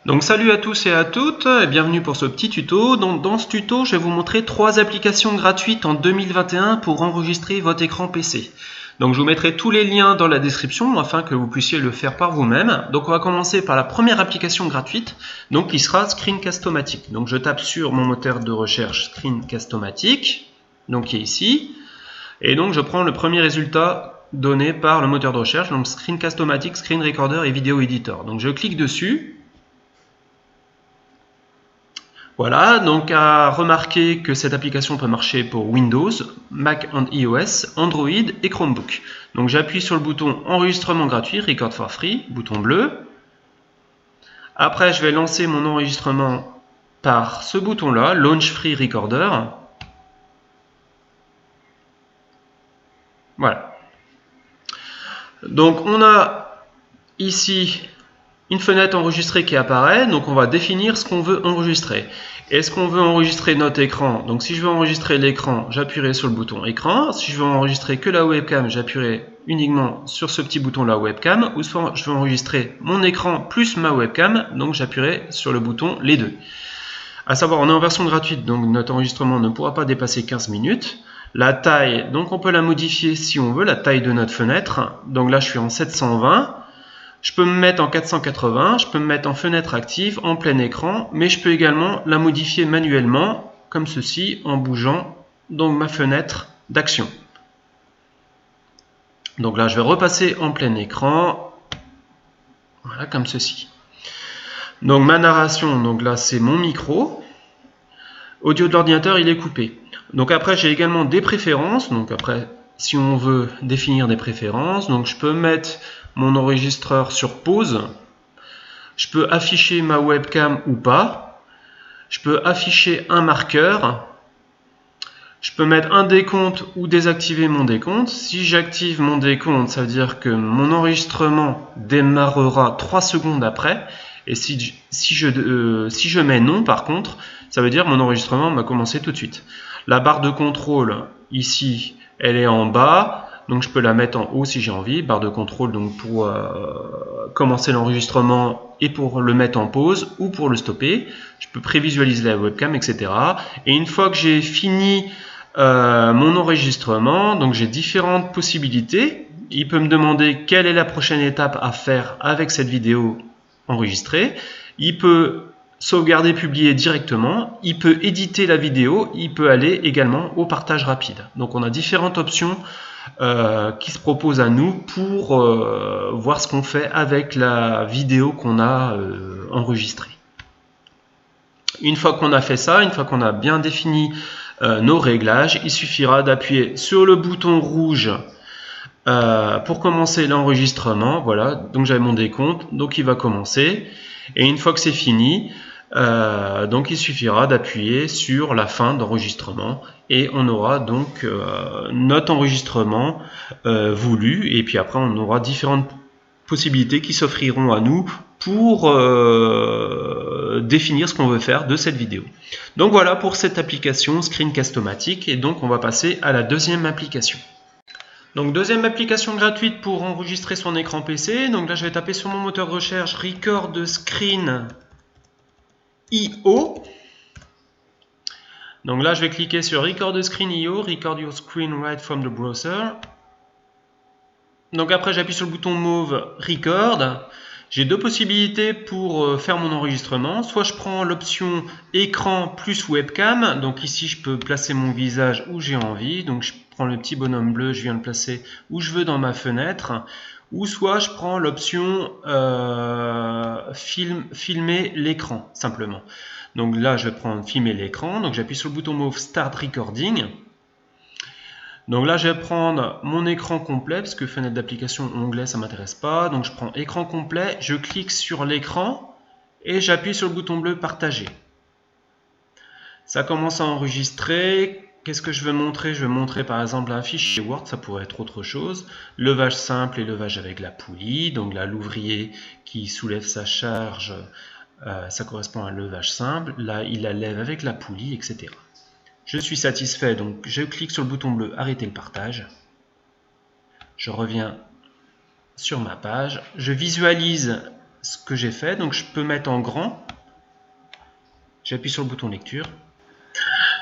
Donc salut à tous et à toutes et bienvenue pour ce petit tuto. Donc dans ce tuto, je vais vous montrer 3 applications gratuites en 2021 pour enregistrer votre écran PC. Donc je vous mettrai tous les liens dans la description afin que vous puissiez le faire par vous-même. Donc on va commencer par la première application gratuite, donc qui sera Screencast-O-Matic. Donc je tape sur mon moteur de recherche Screencast-O-Matic, donc qui est ici, et donc je prends le premier résultat donné par le moteur de recherche, donc Screencast-O-Matic, Screen Recorder et Video Editor. Donc je clique dessus. Voilà, donc à remarquer que cette application peut marcher pour Windows, Mac and iOS, Android et Chromebook. Donc j'appuie sur le bouton enregistrement gratuit, Record for Free, bouton bleu. Après je vais lancer mon enregistrement par ce bouton-là, Launch Free Recorder. Voilà. Donc on a ici une fenêtre enregistrée qui apparaît, donc on va définir ce qu'on veut enregistrer. Est-ce qu'on veut enregistrer notre écran? Donc si je veux enregistrer l'écran, j'appuierai sur le bouton écran. Si je veux enregistrer que la webcam, j'appuierai uniquement sur ce petit bouton là webcam. Ou soit je veux enregistrer mon écran plus ma webcam, donc j'appuierai sur le bouton les deux. À savoir, on est en version gratuite, donc notre enregistrement ne pourra pas dépasser 15 minutes. La taille, donc on peut la modifier si on veut, la taille de notre fenêtre. Donc là je suis en 720. Je peux me mettre en 480, je peux me mettre en fenêtre active, en plein écran, mais je peux également la modifier manuellement, comme ceci, en bougeant donc ma fenêtre d'action. Donc là, je vais repasser en plein écran, voilà, comme ceci. Donc ma narration, donc là, c'est mon micro. Audio de l'ordinateur, il est coupé. Donc après, j'ai également des préférences. Donc après, si on veut définir des préférences, donc je peux mettre mon enregistreur sur pause, je peux afficher ma webcam ou pas, je peux afficher un marqueur, je peux mettre un décompte ou désactiver mon décompte. Si j'active mon décompte, ça veut dire que mon enregistrement démarrera 3 secondes après, et si je mets non par contre, ça veut dire que mon enregistrement va commencer tout de suite. La barre de contrôle ici, elle est en bas. Donc je peux la mettre en haut si j'ai envie, barre de contrôle donc pour commencer l'enregistrement et pour le mettre en pause ou pour le stopper. Je peux prévisualiser la webcam, etc. Et une fois que j'ai fini mon enregistrement, donc j'ai différentes possibilités. Il peut me demander quelle est la prochaine étape à faire avec cette vidéo enregistrée. Il peut sauvegarder, publier directement. Il peut éditer la vidéo. Il peut aller également au partage rapide. Donc on a différentes options qui se propose à nous pour voir ce qu'on fait avec la vidéo qu'on a enregistrée. Une fois qu'on a fait ça, une fois qu'on a bien défini nos réglages, il suffira d'appuyer sur le bouton rouge pour commencer l'enregistrement. Voilà, donc j'avais mon décompte, donc il va commencer. Et une fois que c'est fini, donc il suffira d'appuyer sur la fin d'enregistrement et on aura donc notre enregistrement voulu, et puis après on aura différentes possibilités qui s'offriront à nous pour définir ce qu'on veut faire de cette vidéo. Donc voilà pour cette application Screencast-O-Matic, et donc on va passer à la deuxième application. Donc deuxième application gratuite pour enregistrer son écran PC. Donc là je vais taper sur mon moteur de recherche Record Screen IO. Donc là je vais cliquer sur Record Screen IO, Record Your Screen Right from the Browser. Donc après j'appuie sur le bouton mauve Record. J'ai deux possibilités pour faire mon enregistrement. Soit je prends l'option écran plus webcam. Donc ici je peux placer mon visage où j'ai envie. Donc je prends le petit bonhomme bleu, je viens le placer où je veux dans ma fenêtre. Ou soit je prends l'option filmer l'écran simplement. Donc là je vais prendre filmer l'écran. Donc j'appuie sur le bouton mauve Start Recording. Donc là je vais prendre mon écran complet, parce que fenêtre d'application onglet ça m'intéresse pas. Donc je prends écran complet, je clique sur l'écran et j'appuie sur le bouton bleu partager. Ça commence à enregistrer. Qu'est-ce que je veux montrer? Je veux montrer par exemple un fichier Word, ça pourrait être autre chose. Levage simple et levage avec la poulie. Donc là l'ouvrier qui soulève sa charge, ça correspond à un levage simple. Là il la lève avec la poulie, etc. Je suis satisfait, donc je clique sur le bouton bleu arrêter le partage. Je reviens sur ma page. Je visualise ce que j'ai fait. Donc je peux mettre en grand. J'appuie sur le bouton lecture.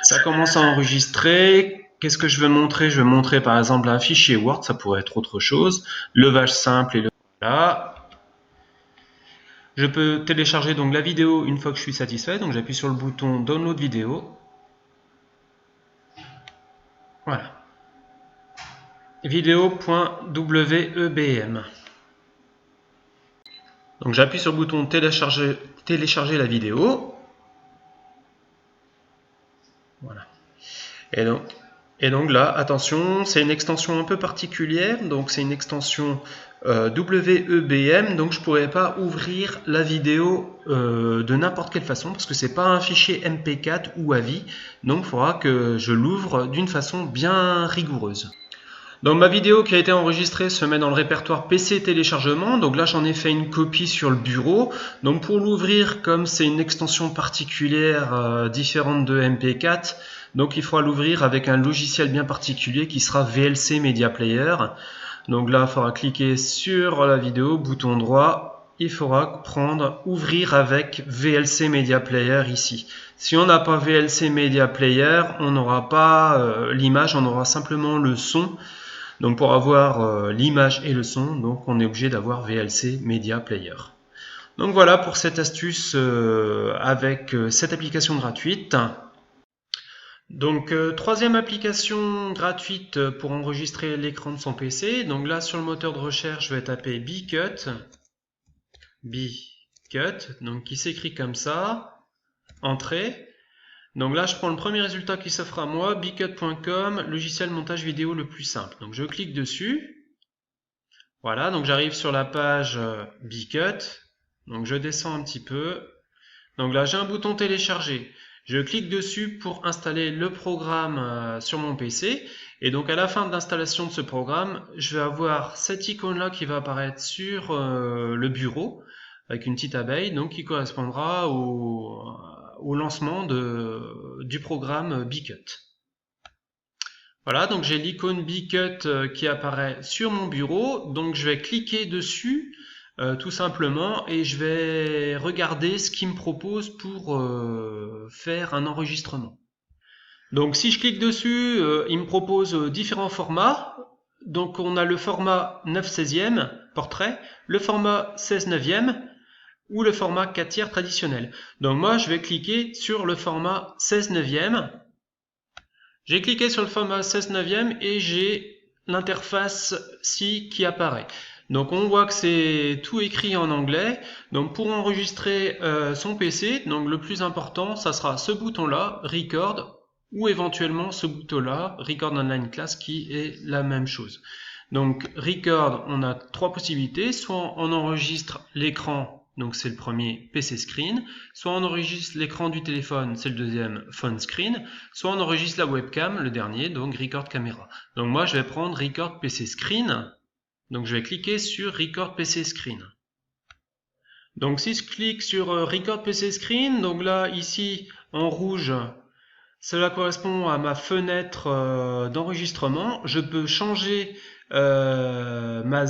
Ça commence à enregistrer. Qu'est-ce que je veux montrer? Je veux montrer par exemple un fichier Word, ça pourrait être autre chose. Levage simple et le voilà. Je peux télécharger donc la vidéo une fois que je suis satisfait. Donc j'appuie sur le bouton Download vidéo. Voilà. Vidéo.webm. Donc j'appuie sur le bouton télécharger la vidéo. Voilà. Et donc là, attention, c'est une extension un peu particulière. Donc c'est une extension WEBM. Donc je ne pourrais pas ouvrir la vidéo de n'importe quelle façon parce que c'est pas un fichier MP4 ou AVI. Donc il faudra que je l'ouvre d'une façon bien rigoureuse. Donc ma vidéo qui a été enregistrée se met dans le répertoire PC téléchargement. Donc là j'en ai fait une copie sur le bureau. Donc pour l'ouvrir, comme c'est une extension particulière différente de MP4, donc il faudra l'ouvrir avec un logiciel bien particulier qui sera VLC Media Player. Donc là il faudra cliquer sur la vidéo, bouton droit. Il faudra prendre ouvrir avec VLC Media Player ici. Si on n'a pas VLC Media Player, on n'aura pas l'image, on aura simplement le son. Donc pour avoir l'image et le son, donc on est obligé d'avoir VLC Media Player. Donc voilà pour cette astuce avec cette application gratuite. Donc troisième application gratuite pour enregistrer l'écran de son PC. Donc là sur le moteur de recherche, je vais taper Bcut, donc qui s'écrit comme ça, entrée. Donc là, je prends le premier résultat qui s'offre à moi, bcut.com, logiciel montage vidéo le plus simple. Donc je clique dessus. Voilà, donc j'arrive sur la page Bcut. Donc je descends un petit peu. Donc là, j'ai un bouton télécharger. Je clique dessus pour installer le programme sur mon PC. Et donc à la fin de l'installation de ce programme, je vais avoir cette icône-là qui va apparaître sur le bureau avec une petite abeille, donc qui correspondra au lancement du programme Bcut. Voilà, donc j'ai l'icône Bcut qui apparaît sur mon bureau, donc je vais cliquer dessus tout simplement et je vais regarder ce qu'il me propose pour faire un enregistrement. Donc si je clique dessus, il me propose différents formats. Donc on a le format 9/16e portrait, le format 16/9e, ou le format 4/3 traditionnel. Donc moi je vais cliquer sur le format 16/9e. J'ai cliqué sur le format 16/9e et j'ai l'interface ci qui apparaît. Donc on voit que c'est tout écrit en anglais. Donc pour enregistrer son PC, donc le plus important, ça sera ce bouton-là, Record, ou éventuellement ce bouton-là, Record Online Class, qui est la même chose. Donc Record, on a trois possibilités. Soit on enregistre l'écran, donc c'est le premier PC Screen, soit on enregistre l'écran du téléphone, c'est le deuxième Phone Screen, soit on enregistre la webcam, le dernier, donc Record Camera. Donc moi je vais prendre Record PC Screen, donc je vais cliquer sur Record PC Screen. Donc si je clique sur Record PC Screen, donc là ici en rouge, cela correspond à ma fenêtre d'enregistrement. Je peux changer ma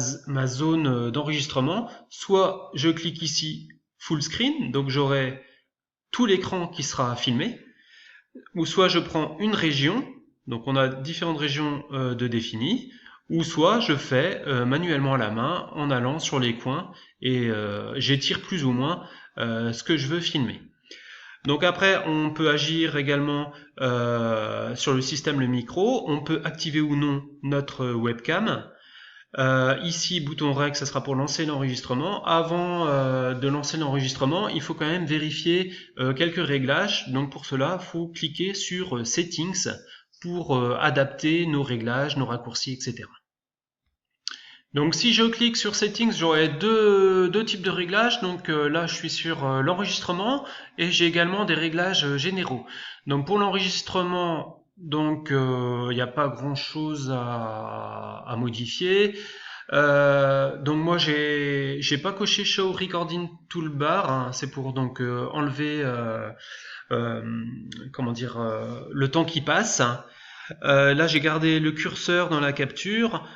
zone d'enregistrement. Soit je clique ici Full Screen, donc j'aurai tout l'écran qui sera filmé. Ou soit je prends une région, donc on a différentes régions de définies. Ou soit je fais manuellement à la main en allant sur les coins et j'étire plus ou moins ce que je veux filmer. Donc après, on peut agir également sur le système, le micro. On peut activer ou non notre webcam. Ici, bouton REC, ça sera pour lancer l'enregistrement. Avant de lancer l'enregistrement, il faut quand même vérifier quelques réglages. Donc pour cela, il faut cliquer sur Settings pour adapter nos réglages, nos raccourcis, etc. Donc si je clique sur Settings, j'aurai deux types de réglages. Donc là, je suis sur l'enregistrement et j'ai également des réglages généraux. Donc pour l'enregistrement, donc il n'y a pas grand-chose à modifier. Donc moi, j'ai pas coché Show Recording Toolbar. Hein, c'est pour donc enlever comment dire le temps qui passe. Là, j'ai gardé le curseur dans la capture.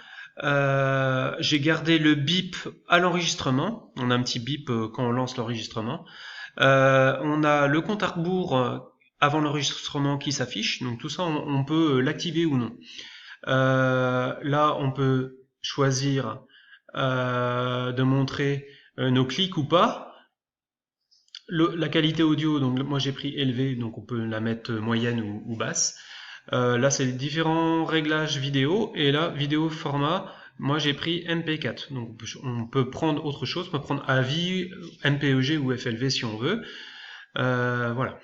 J'ai gardé le bip à l'enregistrement. On a un petit bip quand on lance l'enregistrement. On a le compte à rebours avant l'enregistrement qui s'affiche. Donc tout ça, on peut l'activer ou non. Là, on peut choisir de montrer nos clics ou pas. La qualité audio, donc moi j'ai pris élevé, donc on peut la mettre moyenne ou basse. Là, c'est les différents réglages vidéo. Et là, vidéo format, moi j'ai pris MP4. Donc on peut prendre autre chose, on peut prendre AVI, MPEG ou FLV si on veut. Voilà.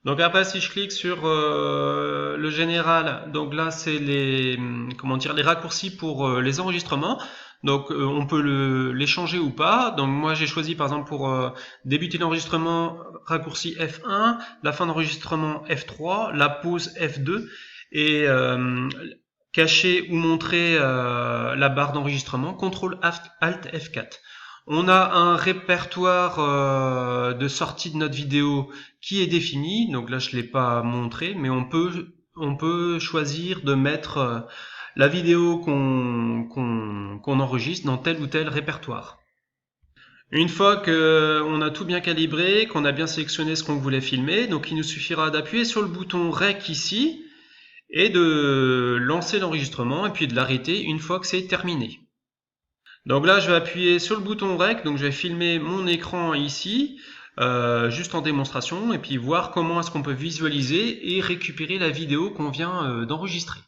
Donc après, si je clique sur le général, donc là c'est les les raccourcis pour les enregistrements. Donc on peut les changer ou pas. Donc moi j'ai choisi par exemple pour débuter l'enregistrement raccourci F1, la fin d'enregistrement F3, la pause F2 et cacher ou montrer la barre d'enregistrement CTRL Alt F4. On a un répertoire de sortie de notre vidéo qui est défini. Donc là, je ne l'ai pas montré, mais on peut choisir de mettre la vidéo qu'on enregistre dans tel ou tel répertoire. Une fois qu'on a tout bien calibré, qu'on a bien sélectionné ce qu'on voulait filmer, donc il nous suffira d'appuyer sur le bouton REC ici et de lancer l'enregistrement et puis de l'arrêter une fois que c'est terminé. Donc là, je vais appuyer sur le bouton REC, donc je vais filmer mon écran ici, juste en démonstration, et puis voir comment est-ce qu'on peut visualiser et récupérer la vidéo qu'on vient d'enregistrer.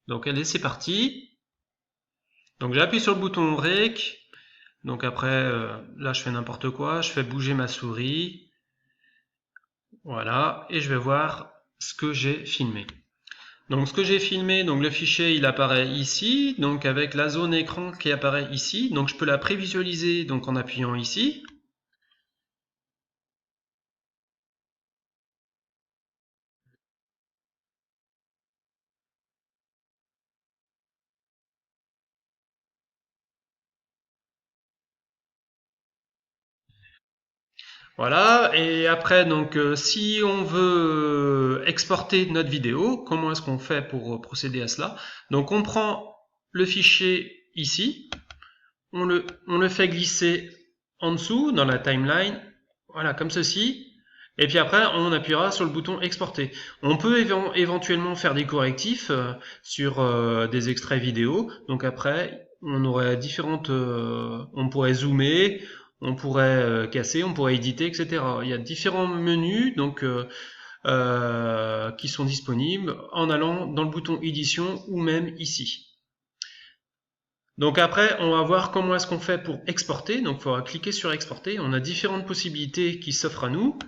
Donc allez, c'est parti. Donc j'appuie sur le bouton REC, donc après, là je fais n'importe quoi, je fais bouger ma souris, voilà, et je vais voir ce que j'ai filmé. Donc ce que j'ai filmé, donc le fichier il apparaît ici, donc avec la zone écran qui apparaît ici, donc je peux la prévisualiser donc en appuyant ici. Voilà, et après donc si on veut exporter notre vidéo, comment est-ce qu'on fait pour procéder à cela? Donc on prend le fichier ici, on le fait glisser en dessous dans la timeline, voilà comme ceci, et puis après on appuiera sur le bouton exporter. On peut éventuellement faire des correctifs sur des extraits vidéo, donc après on aurait on pourrait zoomer, on pourrait casser, on pourrait éditer, etc. Il y a différents menus donc qui sont disponibles en allant dans le bouton édition ou même ici. Donc après, on va voir comment est-ce qu'on fait pour exporter. Donc il faudra cliquer sur exporter. On a différentes possibilités qui s'offrent à nous.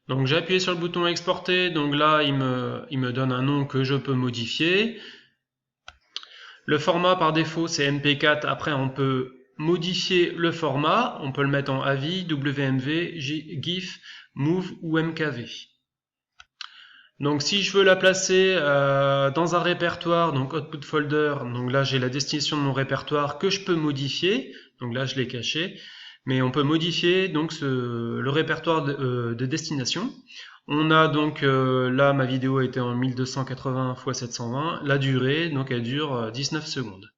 Donc j'ai appuyé sur le bouton exporter. Donc là, il me donne un nom que je peux modifier. Le format par défaut, c'est MP4. Après, on peut modifier le format. On peut le mettre en AVI, WMV, GIF, MOV ou MKV. Donc si je veux la placer dans un répertoire, donc output folder, donc là j'ai la destination de mon répertoire que je peux modifier, donc là je l'ai caché, mais on peut modifier donc le répertoire de destination. On a donc là ma vidéo était en 1280 x 720, la durée, donc elle dure 19 secondes.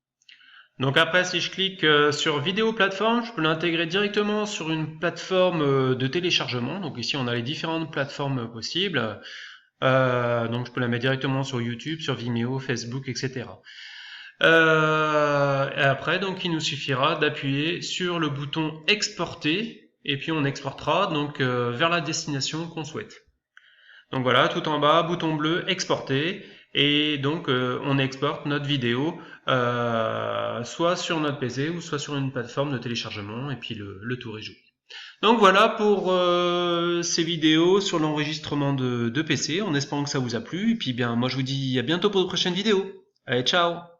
Donc après si je clique sur vidéo plateforme, je peux l'intégrer directement sur une plateforme de téléchargement, donc ici on a les différentes plateformes possibles. Donc je peux la mettre directement sur YouTube, sur Vimeo, Facebook, etc. Et après, donc il nous suffira d'appuyer sur le bouton exporter et puis on exportera donc vers la destination qu'on souhaite. Donc voilà, tout en bas, bouton bleu, exporter, et donc on exporte notre vidéo soit sur notre PC ou soit sur une plateforme de téléchargement et puis le tour est joué. Donc voilà pour ces vidéos sur l'enregistrement de PC, en espérant que ça vous a plu. Et puis bien, moi je vous dis à bientôt pour de prochaines vidéos. Allez, ciao!